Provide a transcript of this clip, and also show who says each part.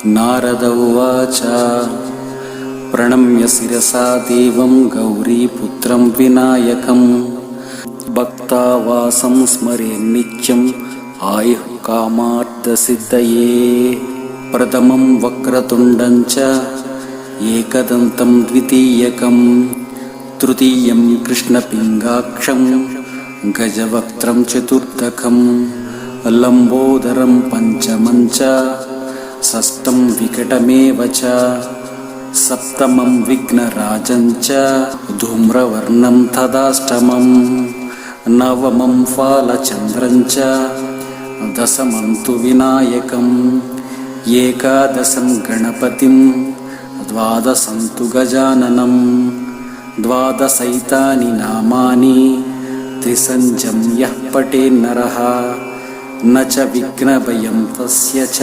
Speaker 1: नारद उवाच प्रणम्य शिरसा देवं गौरीपुत्रं विनायकं भक्तावासं स्मरेन्नित्यम् आयुः कामार्थसिद्धये। प्रथमं वक्रतुण्डं च एकदन्तं द्वितीयकं तृतीयं कृष्णपिङ्गाक्षं गजवक्त्रं चतुर्थकं लम्बोदरं पञ्चमं च षष्ठं विकटमेव च सप्तमं विघ्नराजं च धूम्रवर्णं तदाष्टमं नवमं फालचन्द्रं च दशमं तु विनायकम् एकादशं गणपतिं द्वादशं तु गजाननं द्वादशैतानि नामानि त्रिसञ्जं यः पठेन्नरः न च विघ्नभयं तस्य च